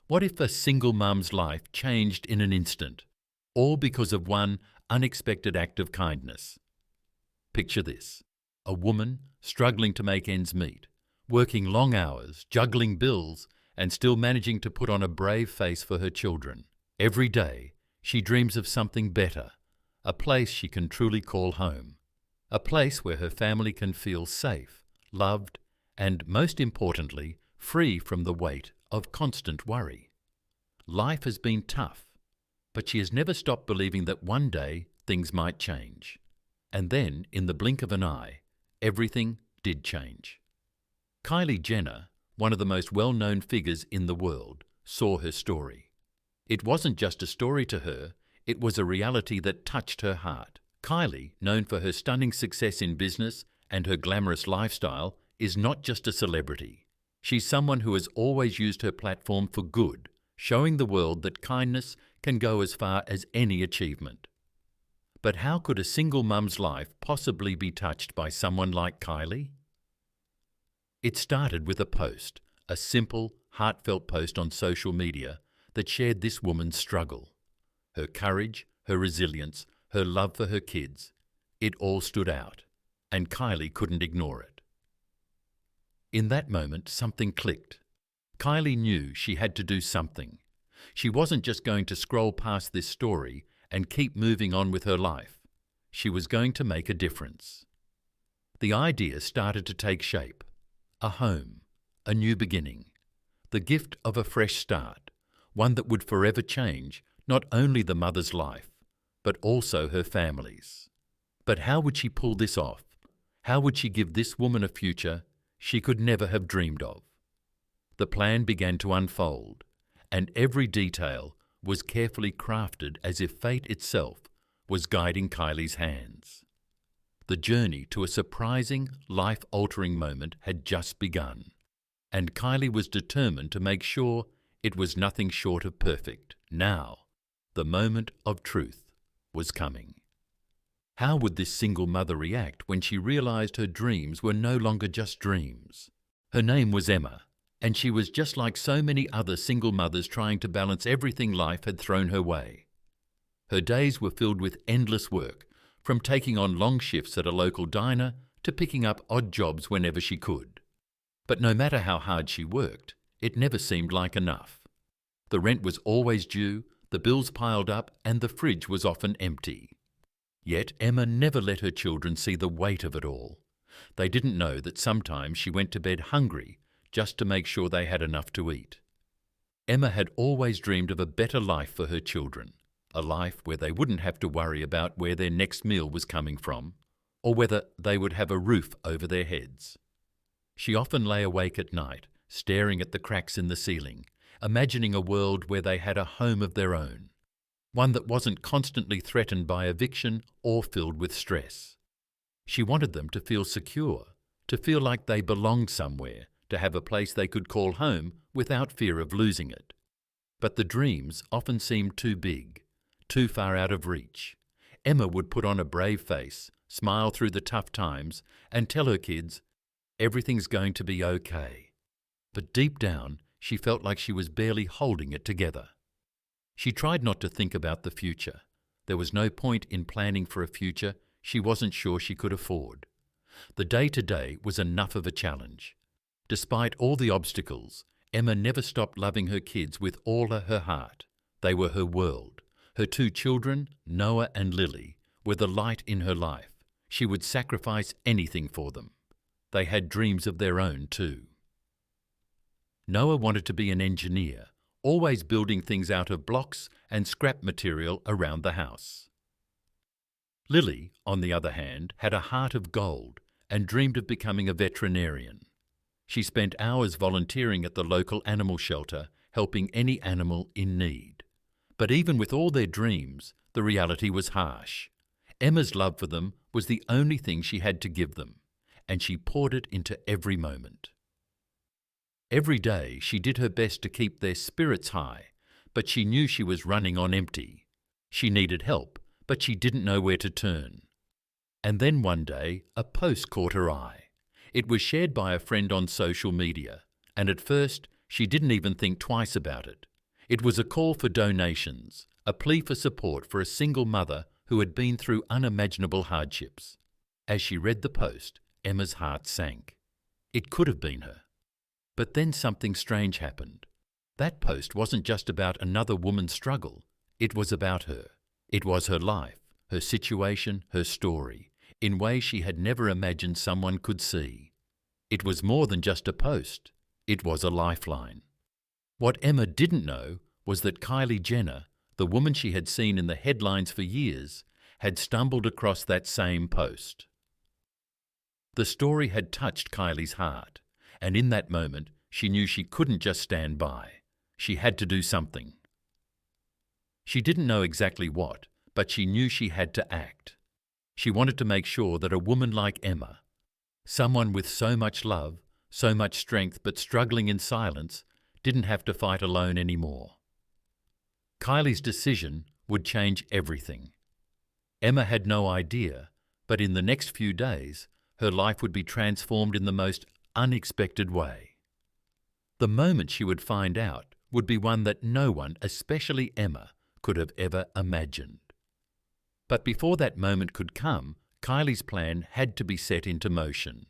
What if a single mum's life changed in an instant, all because of one unexpected act of kindness? Picture this: a woman struggling to make ends meet, working long hours, juggling bills, and still managing to put on a brave face for her children. Every day, she dreams of something better, a place she can truly call home, a place where her family can feel safe, loved, and, most importantly, free from the weight of constant worry. Life has been tough, but she has never stopped believing that one day things might change. And then, in the blink of an eye, everything did change. Kylie Jenner, one of the most well-known figures in the world, saw her story. It wasn't just a story to her, it was a reality that touched her heart. Kylie, known for her stunning success in business and her glamorous lifestyle, is not just a celebrity. She's someone who has always used her platform for good, showing the world that kindness can go as far as any achievement. But how could a single mum's life possibly be touched by someone like Kylie? It started with a post, a simple, heartfelt post on social media that shared this woman's struggle. Her courage, her resilience, her love for her kids, it all stood out, and Kylie couldn't ignore it. In that moment, something clicked. Kylie knew she had to do something. She wasn't just going to scroll past this story and keep moving on with her life. She was going to make a difference. The idea started to take shape. A home, a new beginning, the gift of a fresh start, one that would forever change not only the mother's life, but also her family's. But how would she pull this off? How would she give this woman a future she could never have dreamed of? The plan began to unfold, and every detail was carefully crafted as if fate itself was guiding Kylie's hands. The journey to a surprising, life-altering moment had just begun, and Kylie was determined to make sure it was nothing short of perfect. Now, the moment of truth was coming. How would this single mother react when she realized her dreams were no longer just dreams? Her name was Emma, and she was just like so many other single mothers trying to balance everything life had thrown her way. Her days were filled with endless work, from taking on long shifts at a local diner to picking up odd jobs whenever she could. But no matter how hard she worked, it never seemed like enough. The rent was always due, the bills piled up, and the fridge was often empty. Yet Emma never let her children see the weight of it all. They didn't know that sometimes she went to bed hungry just to make sure they had enough to eat. Emma had always dreamed of a better life for her children, a life where they wouldn't have to worry about where their next meal was coming from, or whether they would have a roof over their heads. She often lay awake at night, staring at the cracks in the ceiling, imagining a world where they had a home of their own, one that wasn't constantly threatened by eviction or filled with stress. She wanted them to feel secure, to feel like they belonged somewhere, to have a place they could call home without fear of losing it. But the dreams often seemed too big, too far out of reach. Emma would put on a brave face, smile through the tough times, and tell her kids, everything's going to be okay. But deep down, she felt like she was barely holding it together. She tried not to think about the future. There was no point in planning for a future she wasn't sure she could afford. The day-to-day was enough of a challenge. Despite all the obstacles, Emma never stopped loving her kids with all of her heart. They were her world. Her two children, Noah and Lily, were the light in her life. She would sacrifice anything for them. They had dreams of their own too. Noah wanted to be an engineer, always building things out of blocks and scrap material around the house. Lily, on the other hand, had a heart of gold and dreamed of becoming a veterinarian. She spent hours volunteering at the local animal shelter, helping any animal in need. But even with all their dreams, the reality was harsh. Emma's love for them was the only thing she had to give them, and she poured it into every moment. Every day she did her best to keep their spirits high, but she knew she was running on empty. She needed help, but she didn't know where to turn. And then one day, a post caught her eye. It was shared by a friend on social media, and at first she didn't even think twice about it. It was a call for donations, a plea for support for a single mother who had been through unimaginable hardships. As she read the post, Emma's heart sank. It could have been her. But then something strange happened. That post wasn't just about another woman's struggle. It was about her. It was her life, her situation, her story, in ways she had never imagined someone could see. It was more than just a post. It was a lifeline. What Emma didn't know was that Kylie Jenner, the woman she had seen in the headlines for years, had stumbled across that same post. The story had touched Kylie's heart, and in that moment she knew she couldn't just stand by. She had to do something. She didn't know exactly what, but she knew she had to act. She wanted to make sure that a woman like Emma, someone with so much love, so much strength but struggling in silence, didn't have to fight alone anymore. Kylie's decision would change everything. Emma had no idea, but in the next few days, her life would be transformed in the most unexpected way. The moment she would find out would be one that no one, especially Emma, could have ever imagined. But before that moment could come, Kylie's plan had to be set into motion,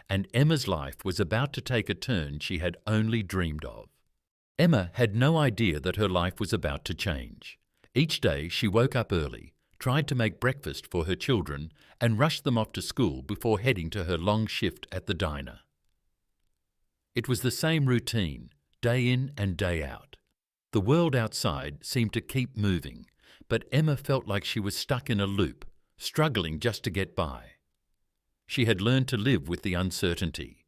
and Emma's life was about to take a turn she had only dreamed of. Emma had no idea that her life was about to change. Each day she woke up early, tried to make breakfast for her children, and rushed them off to school before heading to her long shift at the diner. It was the same routine, day in and day out. The world outside seemed to keep moving, but Emma felt like she was stuck in a loop, struggling just to get by. She had learned to live with the uncertainty,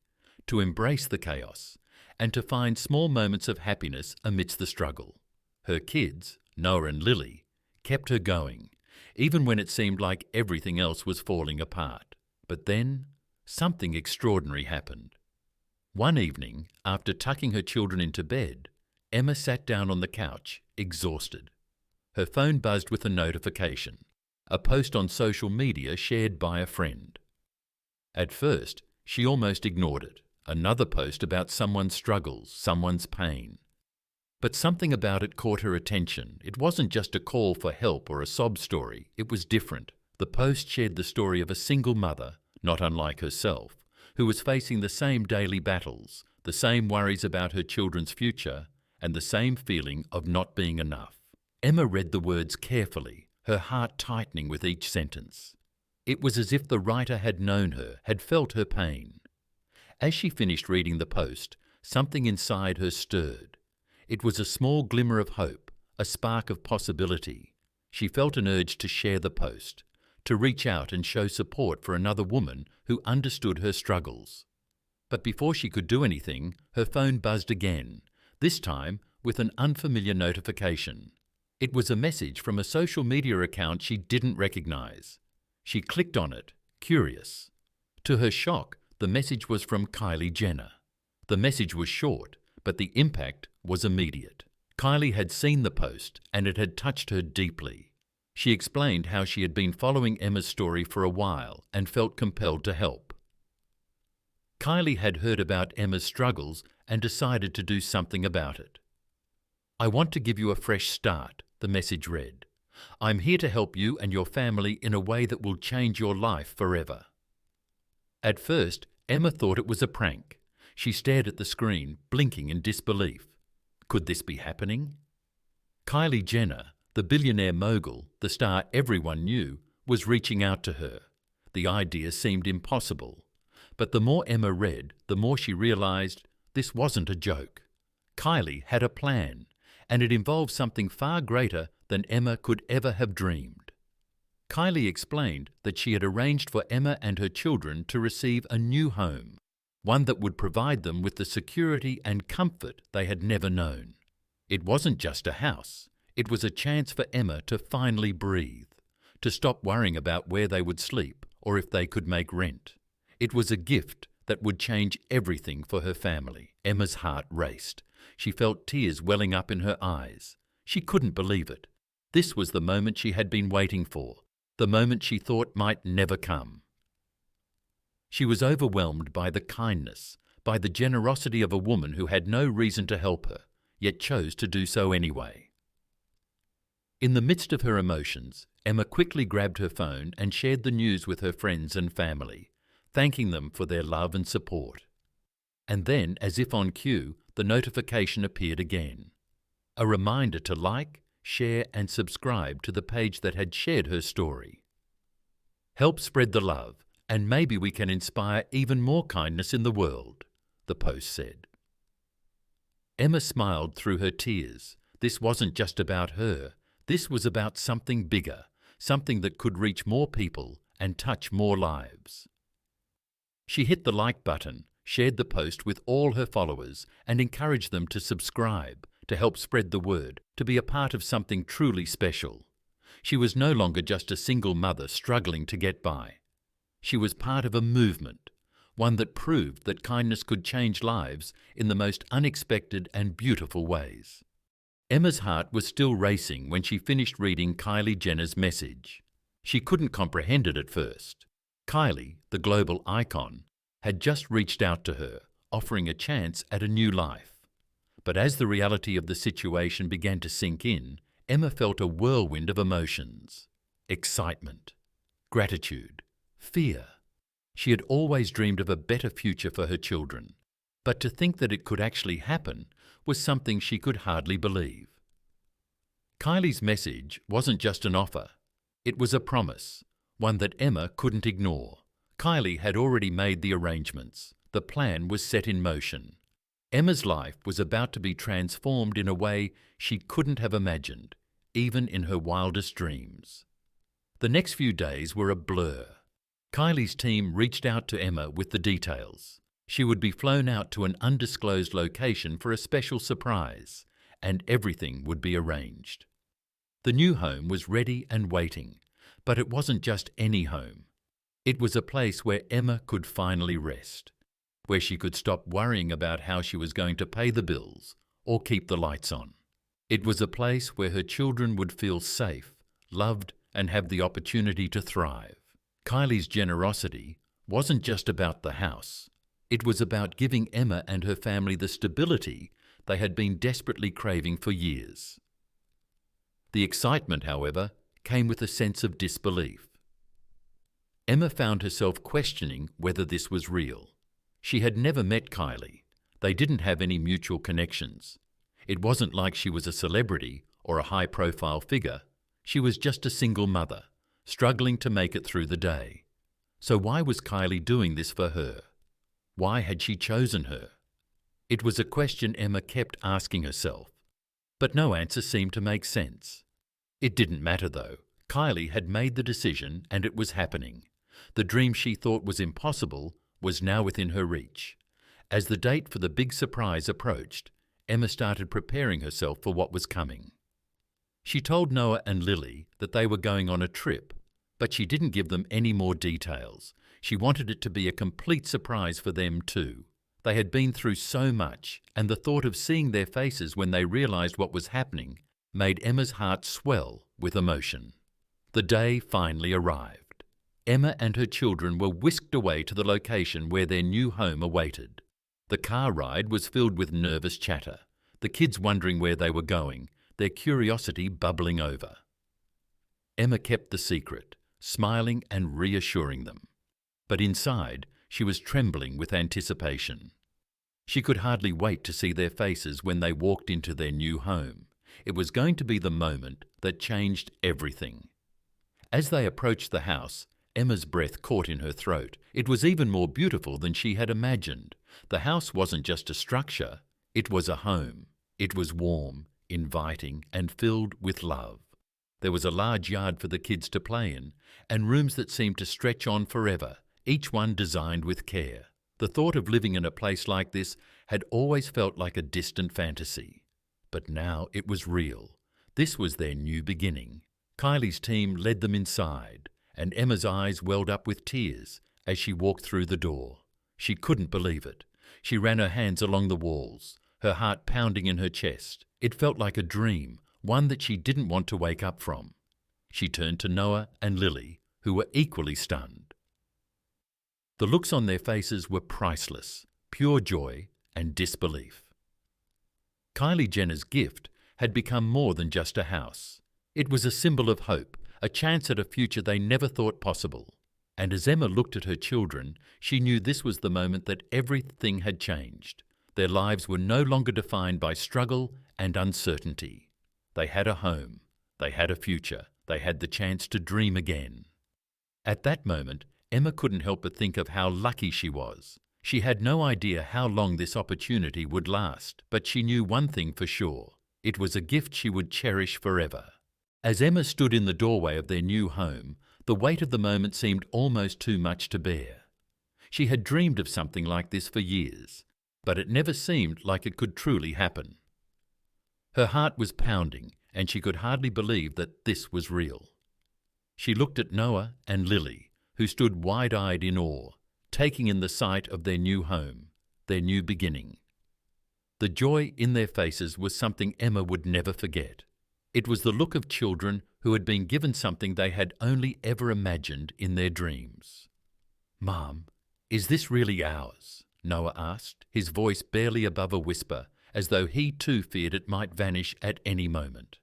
to embrace the chaos, and to find small moments of happiness amidst the struggle. Her kids, Noah and Lily, kept her going, even when it seemed like everything else was falling apart. But then, something extraordinary happened. One evening, after tucking her children into bed, Emma sat down on the couch, exhausted. Her phone buzzed with a notification, a post on social media shared by a friend. At first, she almost ignored it, another post about someone's struggles, someone's pain. But something about it caught her attention. It wasn't just a call for help or a sob story, it was different. The post shared the story of a single mother, not unlike herself, who was facing the same daily battles, the same worries about her children's future, and the same feeling of not being enough. Emma read the words carefully, her heart tightening with each sentence. It was as if the writer had known her, had felt her pain. As she finished reading the post, something inside her stirred. It was a small glimmer of hope, a spark of possibility. She felt an urge to share the post, to reach out and show support for another woman who understood her struggles. But before she could do anything, her phone buzzed again, this time with an unfamiliar notification. It was a message from a social media account she didn't recognize. She clicked on it, curious. To her shock, the message was from Kylie Jenner. The message was short, but the impact was immediate. Kylie had seen the post, and it had touched her deeply. She explained how she had been following Emma's story for a while and felt compelled to help. Kylie had heard about Emma's struggles and decided to do something about it. "I want to give you a fresh start," the message read. "I'm here to help you and your family in a way that will change your life forever." At first, Emma thought it was a prank. She stared at the screen, blinking in disbelief. Could this be happening? Kylie Jenner, the billionaire mogul, the star everyone knew, was reaching out to her. The idea seemed impossible. But the more Emma read, the more she realized this wasn't a joke. Kylie had a plan, and it involved something far greater than Emma could ever have dreamed. Kylie explained that she had arranged for Emma and her children to receive a new home, one that would provide them with the security and comfort they had never known. It wasn't just a house. It was a chance for Emma to finally breathe, to stop worrying about where they would sleep or if they could make rent. It was a gift that would change everything for her family. Emma's heart raced. She felt tears welling up in her eyes. She couldn't believe it. This was the moment she had been waiting for, the moment she thought might never come. She was overwhelmed by the kindness, by the generosity of a woman who had no reason to help her, yet chose to do so anyway. In the midst of her emotions, Emma quickly grabbed her phone and shared the news with her friends and family, thanking them for their love and support. And then, as if on cue, the notification appeared again. A reminder to like, share and subscribe to the page that had shared her story. Help spread the love, and maybe we can inspire even more kindness in the world, the post said. Emma smiled through her tears. This wasn't just about her. This was about something bigger, something that could reach more people and touch more lives. She hit the like button, shared the post with all her followers, and encouraged them to subscribe, to help spread the word, to be a part of something truly special. She was no longer just a single mother struggling to get by. She was part of a movement, one that proved that kindness could change lives in the most unexpected and beautiful ways. Emma's heart was still racing when she finished reading Kylie Jenner's message. She couldn't comprehend it at first. Kylie, the global icon, had just reached out to her, offering a chance at a new life. But as the reality of the situation began to sink in, Emma felt a whirlwind of emotions. Excitement, gratitude, fear. She had always dreamed of a better future for her children, but to think that it could actually happen was something she could hardly believe. Kylie's message wasn't just an offer. It was a promise, one that Emma couldn't ignore. Kylie had already made the arrangements. The plan was set in motion. Emma's life was about to be transformed in a way she couldn't have imagined, even in her wildest dreams. The next few days were a blur. Kylie's team reached out to Emma with the details. She would be flown out to an undisclosed location for a special surprise, and everything would be arranged. The new home was ready and waiting, but it wasn't just any home. It was a place where Emma could finally rest, where she could stop worrying about how she was going to pay the bills or keep the lights on. It was a place where her children would feel safe, loved, and have the opportunity to thrive. Kylie's generosity wasn't just about the house. It was about giving Emma and her family the stability they had been desperately craving for years. The excitement, however, came with a sense of disbelief. Emma found herself questioning whether this was real. She had never met Kylie. They didn't have any mutual connections. It wasn't like she was a celebrity or a high-profile figure. She was just a single mother, struggling to make it through the day. So why was Kylie doing this for her? Why had she chosen her? It was a question Emma kept asking herself, but no answer seemed to make sense. It didn't matter though. Kylie had made the decision and it was happening. The dream she thought was impossible was now within her reach. As the date for the big surprise approached, Emma started preparing herself for what was coming. She told Noah and Lily that they were going on a trip, but she didn't give them any more details. She wanted it to be a complete surprise for them too. They had been through so much, and the thought of seeing their faces when they realized what was happening made Emma's heart swell with emotion. The day finally arrived. Emma and her children were whisked away to the location where their new home awaited. The car ride was filled with nervous chatter, the kids wondering where they were going, their curiosity bubbling over. Emma kept the secret, smiling and reassuring them. But inside, she was trembling with anticipation. She could hardly wait to see their faces when they walked into their new home. It was going to be the moment that changed everything. As they approached the house, Emma's breath caught in her throat. It was even more beautiful than she had imagined. The house wasn't just a structure, it was a home. It was warm, inviting, and filled with love. There was a large yard for the kids to play in, and rooms that seemed to stretch on forever, each one designed with care. The thought of living in a place like this had always felt like a distant fantasy. But now it was real. This was their new beginning. Kylie's team led them inside, and Emma's eyes welled up with tears as she walked through the door. She couldn't believe it. She ran her hands along the walls, her heart pounding in her chest. It felt like a dream, one that she didn't want to wake up from. She turned to Noah and Lily, who were equally stunned. The looks on their faces were priceless, pure joy and disbelief. Kylie Jenner's gift had become more than just a house. It was a symbol of hope, a chance at a future they never thought possible. And as Emma looked at her children, she knew this was the moment that everything had changed. Their lives were no longer defined by struggle and uncertainty. They had a home. They had a future. They had the chance to dream again. At that moment, Emma couldn't help but think of how lucky she was. She had no idea how long this opportunity would last, but she knew one thing for sure. It was a gift she would cherish forever. As Emma stood in the doorway of their new home, the weight of the moment seemed almost too much to bear. She had dreamed of something like this for years, but it never seemed like it could truly happen. Her heart was pounding, and she could hardly believe that this was real. She looked at Noah and Lily, who stood wide-eyed in awe, taking in the sight of their new home, their new beginning. The joy in their faces was something Emma would never forget. It was the look of children who had been given something they had only ever imagined in their dreams. "Mom, is this really ours?" Noah asked, his voice barely above a whisper, as though he too feared it might vanish at any moment.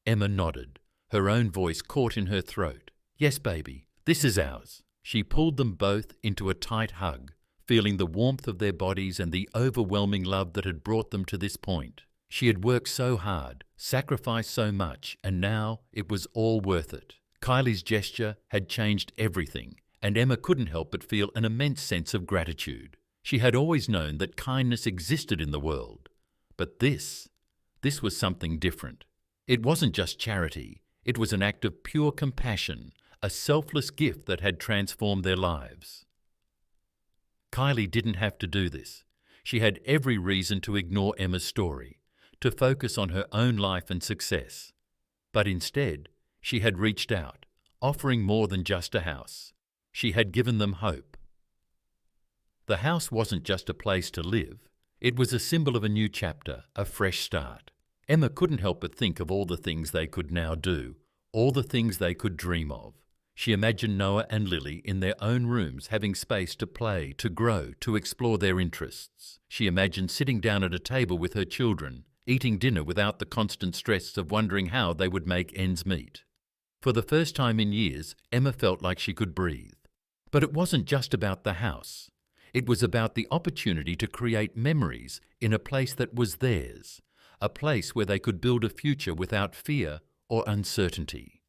Emma nodded, her own voice caught in her throat. "Yes, baby, this is ours." She pulled them both into a tight hug, feeling the warmth of their bodies and the overwhelming love that had brought them to this point. She had worked so hard, sacrificed so much, and now it was all worth it. Kylie's gesture had changed everything, and Emma couldn't help but feel an immense sense of gratitude. She had always known that kindness existed in the world, but this was something different. It wasn't just charity, it was an act of pure compassion, a selfless gift that had transformed their lives. Kylie didn't have to do this. She had every reason to ignore Emma's story, to focus on her own life and success. But instead, she had reached out, offering more than just a house. She had given them hope. The house wasn't just a place to live. It was a symbol of a new chapter, a fresh start. Emma couldn't help but think of all the things they could now do, all the things they could dream of. She imagined Noah and Lily in their own rooms having space to play, to grow, to explore their interests. She imagined sitting down at a table with her children, eating dinner without the constant stress of wondering how they would make ends meet. For the first time in years, Emma felt like she could breathe. But it wasn't just about the house. It was about the opportunity to create memories in a place that was theirs, a place where they could build a future without fear or uncertainty.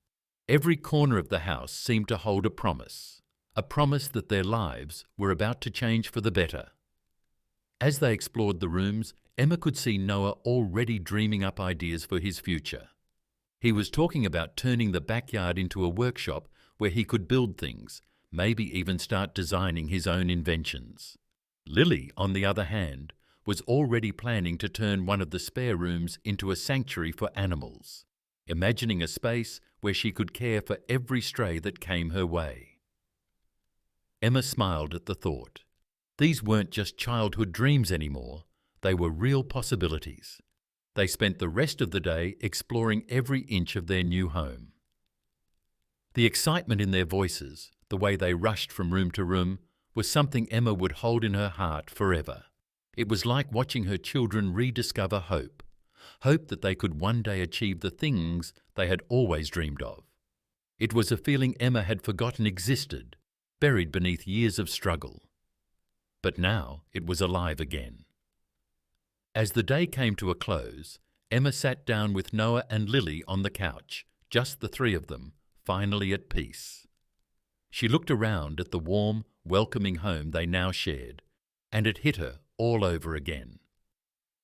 Every corner of the house seemed to hold a promise that their lives were about to change for the better. As they explored the rooms, Emma could see Noah already dreaming up ideas for his future. He was talking about turning the backyard into a workshop where he could build things, maybe even start designing his own inventions. Lily, on the other hand, was already planning to turn one of the spare rooms into a sanctuary for animals, imagining a space where she could care for every stray that came her way. Emma smiled at the thought. These weren't just childhood dreams anymore, they were real possibilities. They spent the rest of the day exploring every inch of their new home. The excitement in their voices, the way they rushed from room to room, was something Emma would hold in her heart forever. It was like watching her children rediscover hope. Hope that they could one day achieve the things they had always dreamed of. It was a feeling Emma had forgotten existed, buried beneath years of struggle. But now it was alive again. As the day came to a close, Emma sat down with Noah and Lily on the couch, just the three of them, finally at peace. She looked around at the warm, welcoming home they now shared, and it hit her all over again.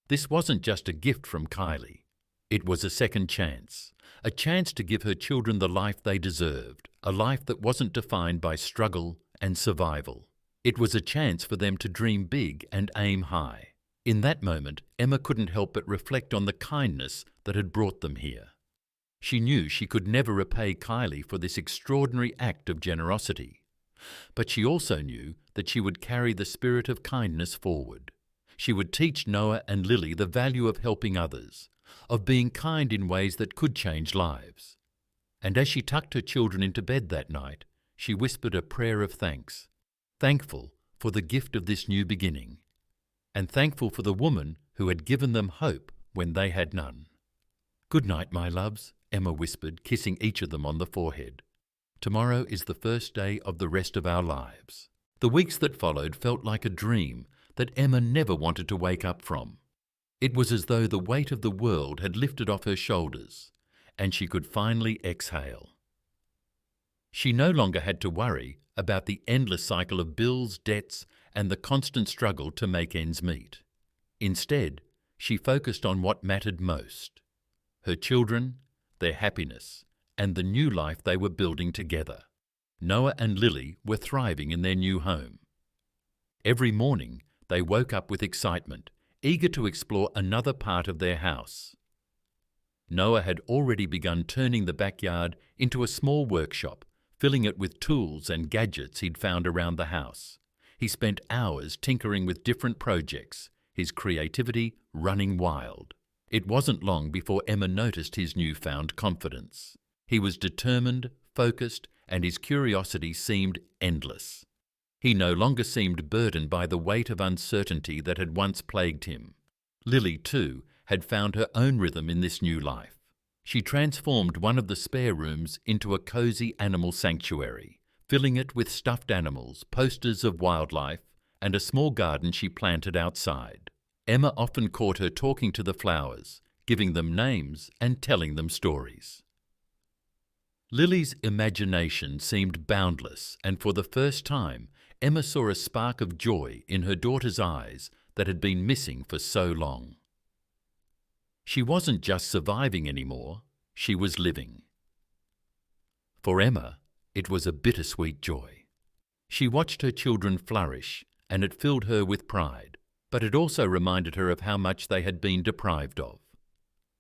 This wasn't just a gift from Kylie. It was a second chance, a chance to give her children the life they deserved, a life that wasn't defined by struggle and survival. It was a chance for them to dream big and aim high. In that moment, Emma couldn't help but reflect on the kindness that had brought them here. She knew she could never repay Kylie for this extraordinary act of generosity, but she also knew that she would carry the spirit of kindness forward. She would teach Noah and Lily the value of helping others, of being kind in ways that could change lives. And as she tucked her children into bed that night, she whispered a prayer of thanks, thankful for the gift of this new beginning, and thankful for the woman who had given them hope when they had none. "Good night, my loves," Emma whispered, kissing each of them on the forehead. "Tomorrow is the first day of the rest of our lives." The weeks that followed felt like a dream that Emma never wanted to wake up from. It was as though the weight of the world had lifted off her shoulders, and she could finally exhale. She no longer had to worry about the endless cycle of bills, debts, and the constant struggle to make ends meet. Instead, she focused on what mattered most: her children, their happiness, and the new life they were building together. Noah and Lily were thriving in their new home. Every morning, they woke up with excitement, eager to explore another part of their house. Noah had already begun turning the backyard into a small workshop, filling it with tools and gadgets he'd found around the house. He spent hours tinkering with different projects, his creativity running wild. It wasn't long before Emma noticed his newfound confidence. He was determined, focused, and his curiosity seemed endless. He no longer seemed burdened by the weight of uncertainty that had once plagued him. Lily, too, had found her own rhythm in this new life. She transformed one of the spare rooms into a cozy animal sanctuary, filling it with stuffed animals, posters of wildlife, and a small garden she planted outside. Emma often caught her talking to the flowers, giving them names and telling them stories. Lily's imagination seemed boundless, and for the first time, Emma saw a spark of joy in her daughter's eyes that had been missing for so long. She wasn't just surviving anymore, she was living. For Emma, it was a bittersweet joy. She watched her children flourish, and it filled her with pride, but it also reminded her of how much they had been deprived of.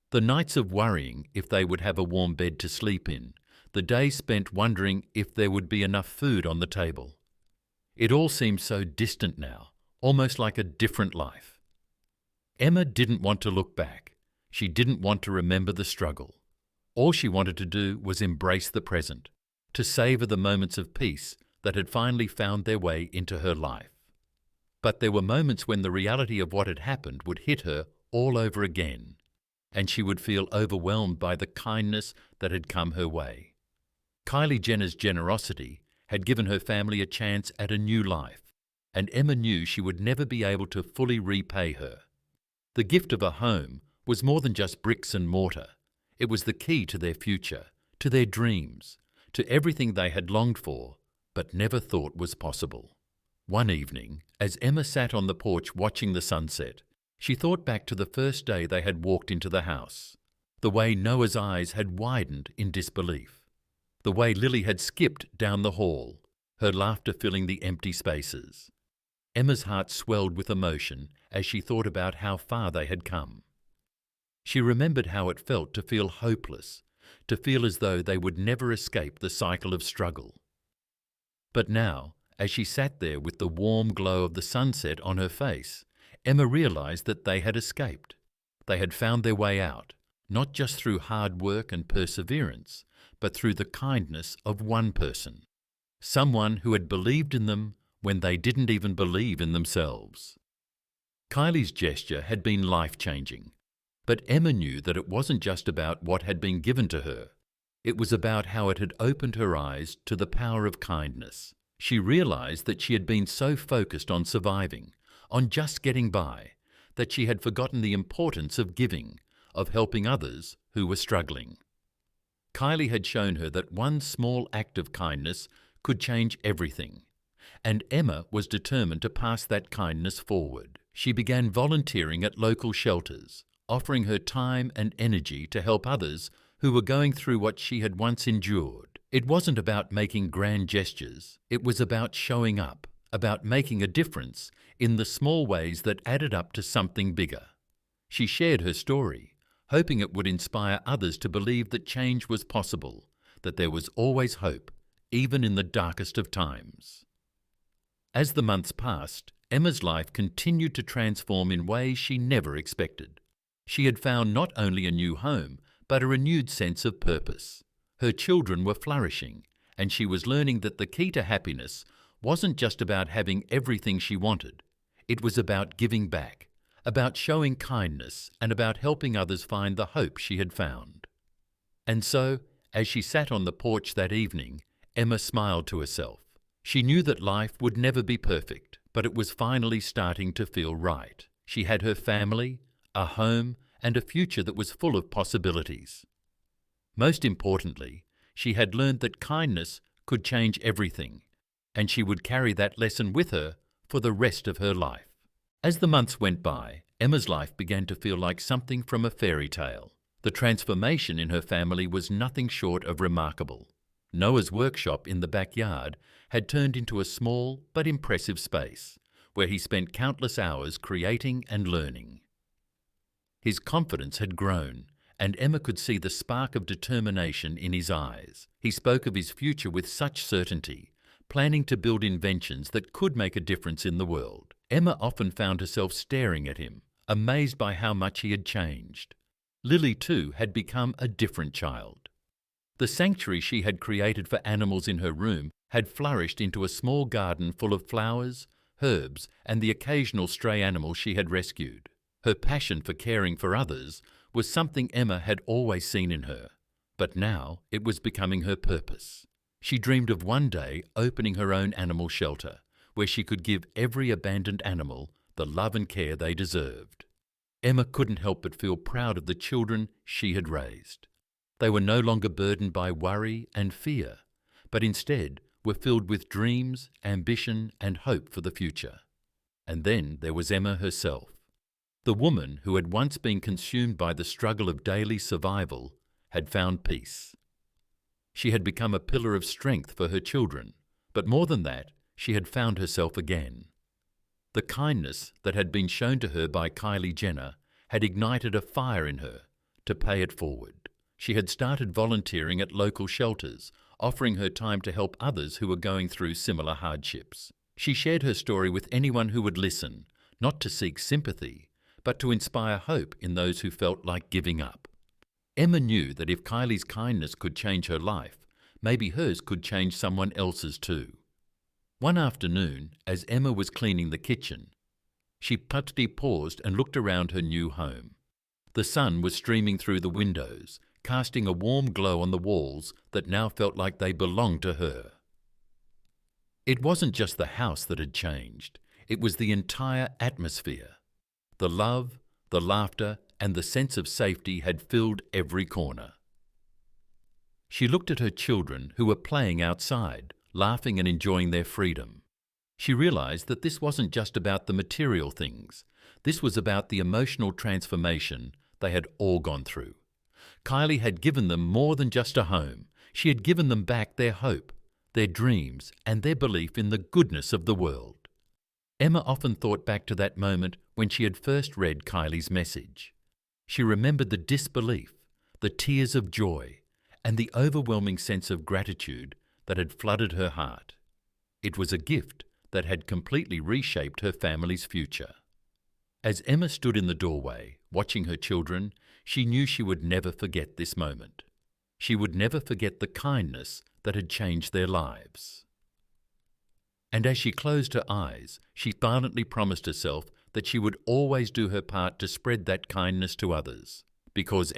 The nights of worrying if they would have a warm bed to sleep in, the days spent wondering if there would be enough food on the table. It all seemed so distant now, almost like a different life. Emma didn't want to look back. She didn't want to remember the struggle. All she wanted to do was embrace the present, to savour the moments of peace that had finally found their way into her life. But there were moments when the reality of what had happened would hit her all over again, and she would feel overwhelmed by the kindness that had come her way. Kylie Jenner's generosity had given her family a chance at a new life, and Emma knew she would never be able to fully repay her. The gift of a home was more than just bricks and mortar. It was the key to their future, to their dreams, to everything they had longed for, but never thought was possible. One evening, as Emma sat on the porch watching the sunset, she thought back to the first day they had walked into the house, the way Noah's eyes had widened in disbelief, the way Lily had skipped down the hall, her laughter filling the empty spaces. Emma's heart swelled with emotion as she thought about how far they had come. She remembered how it felt to feel hopeless, to feel as though they would never escape the cycle of struggle. But now, as she sat there with the warm glow of the sunset on her face, Emma realized that they had escaped. They had found their way out, not just through hard work and perseverance, but through the kindness of one person, someone who had believed in them when they didn't even believe in themselves. Kylie's gesture had been life-changing, but Emma knew that it wasn't just about what had been given to her. It was about how it had opened her eyes to the power of kindness. She realized that she had been so focused on surviving, on just getting by, that she had forgotten the importance of giving, of helping others who were struggling. Kylie had shown her that one small act of kindness could change everything, and Emma was determined to pass that kindness forward. She began volunteering at local shelters, offering her time and energy to help others who were going through what she had once endured. It wasn't about making grand gestures, it was about showing up, about making a difference in the small ways that added up to something bigger. She shared her story, hoping it would inspire others to believe that change was possible, that there was always hope, even in the darkest of times. As the months passed, Emma's life continued to transform in ways she never expected. She had found not only a new home, but a renewed sense of purpose. Her children were flourishing, and she was learning that the key to happiness wasn't just about having everything she wanted. It was about giving back, about showing kindness and about helping others find the hope she had found. And so, as she sat on the porch that evening, Emma smiled to herself. She knew that life would never be perfect, but it was finally starting to feel right. She had her family, a home, and a future that was full of possibilities. Most importantly, she had learned that kindness could change everything, and she would carry that lesson with her for the rest of her life. As the months went by, Emma's life began to feel like something from a fairy tale. The transformation in her family was nothing short of remarkable. Noah's workshop in the backyard had turned into a small but impressive space, where he spent countless hours creating and learning. His confidence had grown, and Emma could see the spark of determination in his eyes. He spoke of his future with such certainty, planning to build inventions that could make a difference in the world. Emma often found herself staring at him, amazed by how much he had changed. Lily, too, had become a different child. The sanctuary she had created for animals in her room had flourished into a small garden full of flowers, herbs, and the occasional stray animal she had rescued. Her passion for caring for others was something Emma had always seen in her, but now it was becoming her purpose. She dreamed of one day opening her own animal shelter, where she could give every abandoned animal the love and care they deserved. Emma couldn't help but feel proud of the children she had raised. They were no longer burdened by worry and fear, but instead were filled with dreams, ambition, and hope for the future. And then there was Emma herself. The woman who had once been consumed by the struggle of daily survival had found peace. She had become a pillar of strength for her children, but more than that, she had found herself again. The kindness that had been shown to her by Kylie Jenner had ignited a fire in her to pay it forward. She had started volunteering at local shelters, offering her time to help others who were going through similar hardships. She shared her story with anyone who would listen, not to seek sympathy, but to inspire hope in those who felt like giving up. Emma knew that if Kylie's kindness could change her life, maybe hers could change someone else's too. One afternoon, as Emma was cleaning the kitchen, she suddenly paused and looked around her new home. The sun was streaming through the windows, casting a warm glow on the walls that now felt like they belonged to her. It wasn't just the house that had changed, it was the entire atmosphere. The love, the laughter, and the sense of safety had filled every corner. She looked at her children who were playing outside, laughing and enjoying their freedom. She realized that this wasn't just about the material things. This was about the emotional transformation they had all gone through. Kylie had given them more than just a home. She had given them back their hope, their dreams, and their belief in the goodness of the world. Emma often thought back to that moment when she had first read Kylie's message. She remembered the disbelief, the tears of joy, and the overwhelming sense of gratitude that had flooded her heart. It was a gift that had completely reshaped her family's future. As Emma stood in the doorway, watching her children, she knew she would never forget this moment. She would never forget the kindness that had changed their lives. And as she closed her eyes, she silently promised herself that she would always do her part to spread that kindness to others, because